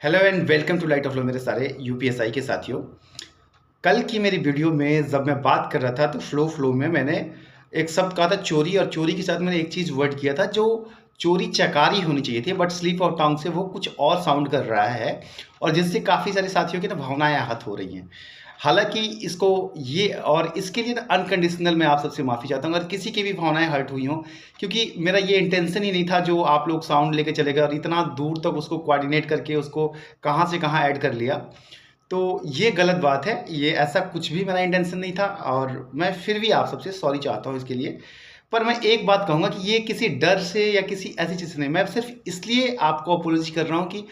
Hello and welcome to light of law मेरे सारे UPSI के साथियों। कल की मेरी वीडियो में जब मैं बात कर रहा था तो फ्लो में मैंने एक शब्द कहा था चोरी, और चोरी के साथ मैंने एक चीज़ वर्ड किया था जो चोरी चकारी होनी चाहिए थी, बट स्लिप ऑफ टंग से वो कुछ और साउंड कर रहा है, और जिससे काफ़ी सारे साथियों की ना भावनाएं आहत हो रही हैं। हालांकि इसको ये और इसके लिए ना अनकंडीशनल मैं आप सबसे माफ़ी चाहता हूँ अगर किसी की भी भावनाएं हर्ट हुई हों, क्योंकि मेरा ये इंटेंशन ही नहीं था जो आप लोग साउंड लेके चले गए और इतना दूर तक उसको कोऑर्डिनेट करके उसको कहाँ से कहाँ ऐड कर लिया। तो ये गलत बात है, ये ऐसा कुछ भी मेरा इंटेंशन नहीं था, और मैं फिर भी आप सबसे सॉरी चाहता हूँ इसके लिए। पर मैं एक बात कहूँगा कि ये किसी डर से या किसी ऐसी चीज़ से नहीं, मैं सिर्फ इसलिए आपको अपोलॉजी कर रहा हूँ कि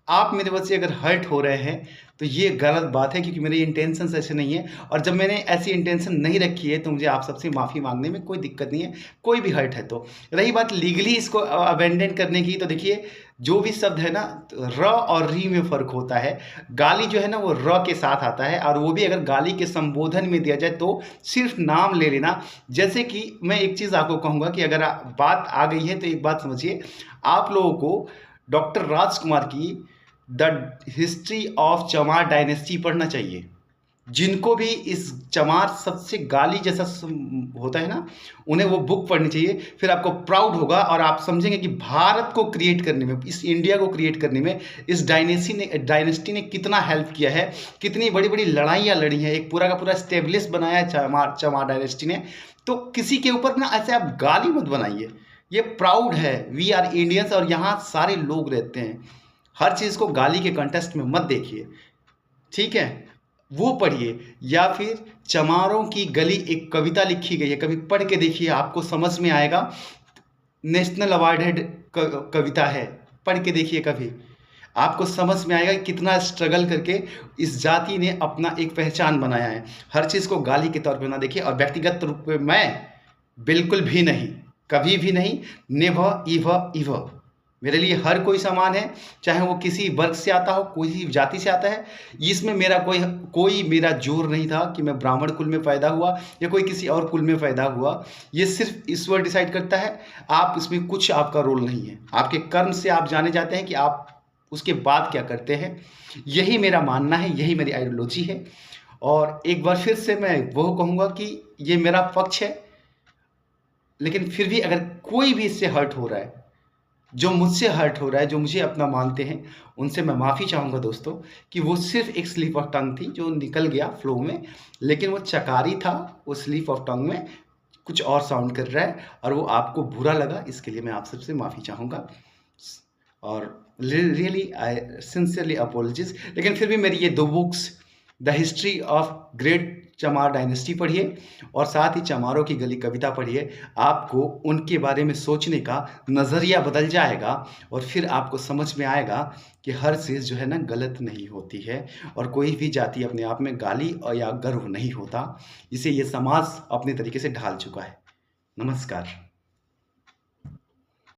आप मेरे वजह से अगर हर्ट हो रहे हैं तो ये गलत बात है, क्योंकि मेरे इंटेंशन ऐसे नहीं है, और जब मैंने ऐसी इंटेंशन नहीं रखी है तो मुझे आप सबसे माफ़ी मांगने में कोई दिक्कत नहीं है। कोई भी हर्ट है तो रही बात लीगली इसको अबेंडन करने की, तो देखिए जो भी शब्द है ना, र और री में फ़र्क होता है। गाली जो है ना वो र के साथ आता है, और वो भी अगर गाली के संबोधन में दिया जाए तो सिर्फ नाम ले लेना। जैसे कि मैं एक चीज़ आपको कहूँगा कि अगर बात आ गई है तो एक बात समझिए, आप लोगों को डॉक्टर राजकुमार की द हिस्ट्री ऑफ चमार डायनेस्टी पढ़ना चाहिए। जिनको भी इस चमार सबसे गाली जैसा होता है ना, उन्हें वो बुक पढ़नी चाहिए। फिर आपको प्राउड होगा और आप समझेंगे कि भारत को क्रिएट करने में, इस इंडिया को क्रिएट करने में इस डायनेस्टी ने कितना हेल्प किया है, कितनी बड़ी बड़ी लड़ाइयाँ लड़ी हैं, एक पूरा का पूरा स्टेब्लिश बनाया है चमार डायनेस्टी ने। तो किसी के ऊपर ना ऐसे आप गाली मत बनाइए, ये प्राउड है, वी आर इंडियंस, और यहाँ सारे लोग रहते हैं। हर चीज़ को गाली के कंटेस्ट में मत देखिए, ठीक है? वो पढ़िए, या फिर चमारों की गली एक कविता लिखी गई है, कभी पढ़ के देखिए, आपको समझ में आएगा। नेशनल अवार्डेड कविता है, पढ़ के देखिए कभी, आपको समझ में आएगा कि कितना स्ट्रगल करके इस जाति ने अपना एक पहचान बनाया है। हर चीज़ को गाली के तौर पे ना देखिए, और व्यक्तिगत रूप में मैं बिल्कुल भी नहीं, कभी भी नहीं, नेवर इवर इवर। मेरे लिए हर कोई समान है, चाहे वो किसी वर्ग से आता हो, कोई जाति से आता है। इसमें मेरा कोई मेरा जोर नहीं था कि मैं ब्राह्मण कुल में पैदा हुआ या कोई किसी और कुल में पैदा हुआ। ये सिर्फ ईश्वर डिसाइड करता है, आप इसमें कुछ आपका रोल नहीं है। आपके कर्म से आप जाने जाते हैं कि आप उसके बाद क्या करते हैं। यही मेरा मानना है, यही मेरी आइडियोलॉजी है। और एक बार फिर से मैं वो कहूँगा कि ये मेरा पक्ष है, लेकिन फिर भी अगर कोई भी इससे हर्ट हो रहा है, जो मुझसे हर्ट हो रहा है, जो मुझे अपना मानते हैं, उनसे मैं माफ़ी चाहूँगा दोस्तों, कि वो सिर्फ एक स्लिप ऑफ टंग थी जो निकल गया फ्लो में, लेकिन वो चकारी था, वो स्लिप ऑफ टंग में कुछ और साउंड कर रहा है, और वो आपको बुरा लगा, इसके लिए मैं आप सबसे माफ़ी चाहूँगा, और रियली आई सिंसियरली अपोलॉजिज। लेकिन फिर भी मेरी ये 2 books, the history of great चमार डायनेस्टी पढ़िए, और साथ ही चमारों की गली कविता पढ़िए। आपको उनके बारे में सोचने का नज़रिया बदल जाएगा, और फिर आपको समझ में आएगा कि हर चीज़ जो है ना गलत नहीं होती है, और कोई भी जाति अपने आप में गाली और या गर्व नहीं होता। इसे ये समाज अपने तरीके से ढाल चुका है। नमस्कार।